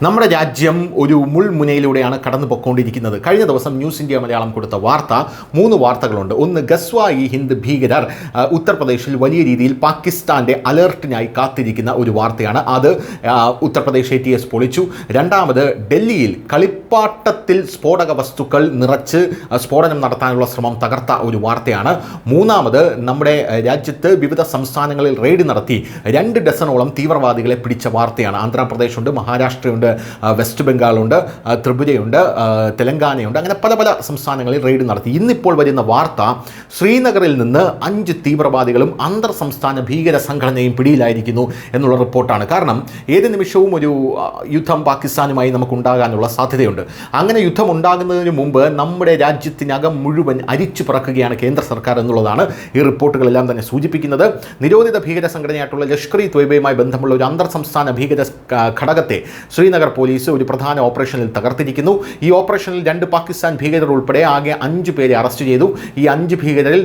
നമ്മുടെ രാജ്യം ഒരു മുൾമുനയിലൂടെയാണ് കടന്നു പൊയ്ക്കൊണ്ടിരിക്കുന്നത്. കഴിഞ്ഞ ദിവസം ന്യൂസ് ഇന്ത്യ മലയാളം കൊടുത്ത വാർത്ത, 3 വാർത്തകളുണ്ട്. ഒന്ന്, ഗസ്വായി ഹിന്ദ് ഭീകരർ ഉത്തർപ്രദേശിൽ വലിയ രീതിയിൽ പാകിസ്ഥാൻ്റെ അലേർട്ടിനായി കാത്തിരിക്കുന്ന ഒരു വാർത്തയാണ്. അത് ഉത്തർപ്രദേശ് ATS പൊളിച്ചു. രണ്ടാമത്, ഡൽഹിയിൽ കളിപ്പാട്ടത്തിൽ സ്ഫോടക വസ്തുക്കൾ നിറച്ച് സ്ഫോടനം നടത്താനുള്ള ശ്രമം തകർത്ത ഒരു വാർത്തയാണ്. മൂന്നാമത്, നമ്മുടെ രാജ്യത്ത് വിവിധ സംസ്ഥാനങ്ങളിൽ റെയ്ഡ് നടത്തി 2 ഡസനോളം തീവ്രവാദികളെ പിടിച്ച വാർത്തയാണ്. ആന്ധ്രാപ്രദേശുണ്ട്, മഹാരാഷ്ട്രയുണ്ട്, വെസ്റ്റ് ബംഗാളുണ്ട്, ത്രിപുരയുണ്ട്, തെലങ്കാനയുണ്ട്, അങ്ങനെ പല സംസ്ഥാനങ്ങളിൽ റെയ്ഡ് നടത്തി. ഇന്നിപ്പോൾ വരുന്ന വാർത്ത, ശ്രീനഗറിൽ നിന്ന് 5 തീവ്രവാദികളും അന്തർ സംസ്ഥാന ഭീകര സംഘടനയും പിടിയിലായിരിക്കുന്നു എന്നുള്ള റിപ്പോർട്ടാണ്. കാരണം ഏത് നിമിഷവും ഒരു യുദ്ധം പാകിസ്ഥാനുമായി നമുക്കുണ്ടാകാനുള്ള സാധ്യതയുണ്ട്. അങ്ങനെ യുദ്ധം ഉണ്ടാകുന്നതിന് മുമ്പ് നമ്മുടെ രാജ്യത്തിനകം മുഴുവൻ അരിച്ചു പറക്കുകയാണ് കേന്ദ്ര സർക്കാർ എന്നുള്ളതാണ് ഈ റിപ്പോർട്ടുകളെല്ലാം തന്നെ സൂചിപ്പിക്കുന്നത്. നിരോധിത ഭീകര സംഘടനയായിട്ടുള്ള ലഷ്കർ-ഇ ത്വയ്ബയുമായി ബന്ധമുള്ള ഒരു അന്തർ സംസ്ഥാന ഭീകര ഘടകത്തെ ശ്രീനഗർ പോലീസ് ഒരു പ്രധാന ഓപ്പറേഷനിൽ തകർത്തിരിക്കുന്നു. ഈ ഓപ്പറേഷനിൽ 2 പാകിസ്ഥാൻ ഭീകരർ ഉൾപ്പെടെ ആകെ 5 പേരെ അറസ്റ്റ് ചെയ്തു. ഈ 5 ഭീകരരിൽ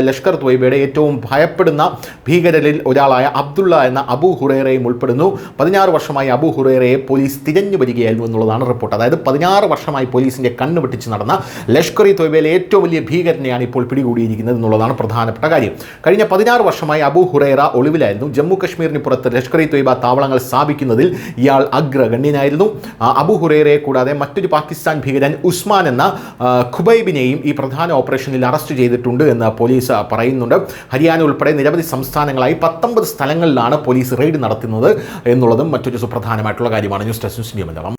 ലഷ്കർ ത്വയ്ബയുടെ ഏറ്റവും ഭയപ്പെടുന്ന ഭീകരരിൽ ഒരാളായ അബ്ദുള്ള എന്ന അബു ഹുറൈറയും ഉൾപ്പെടുന്നു. 16 വർഷമായി അബു ഹുറൈറയെ പോലീസ് തിരഞ്ഞു വരികയായിരുന്നു എന്നുള്ളതാണ് റിപ്പോർട്ട്. അതായത് 16 വർഷമായി പോലീസിൻ്റെ കണ്ണ് വെട്ടിച്ച് നടന്ന ലഷ്കർ-ഇ ത്വയ്ബയിലെ ഏറ്റവും വലിയ ഭീകരനെയാണ് ഇപ്പോൾ പിടികൂടിയിരിക്കുന്നത് എന്നുള്ളതാണ് പ്രധാനപ്പെട്ട കാര്യം. കഴിഞ്ഞ 16 വർഷമായി അബു ഹുറൈറ ഒളിവിലായിരുന്നു. ജമ്മു കശ്മീരിന് പുറത്ത് ലഷ്കർ-ഇ ത്വയ്ബ താവളങ്ങൾ സ്ഥാപിക്കുന്നതിൽ ഇയാൾ അഗ്രഗണ്യനായിരുന്നു. അബു ഹുറൈറയെ കൂടാതെ മറ്റൊരു പാകിസ്ഥാൻ ഭീകരൻ ഉസ്മാൻ എന്ന ഖുബൈബിനെയും ഈ പ്രധാന ഓപ്പറേഷനിൽ അറസ്റ്റ് ചെയ്തിട്ടുണ്ട് എന്ന് പോലീസ് പറയുന്നുണ്ട്. ഹരിയാന ഉൾപ്പെടെ നിരവധി സംസ്ഥാനങ്ങളായി 19 സ്ഥലങ്ങളിലാണ് പോലീസ് റെയ്ഡ് നടത്തുന്നത് എന്നുള്ളതും മറ്റൊരു സുപ്രധാനമായിട്ടുള്ള കാര്യമാണ്. News desk news India Malayalam.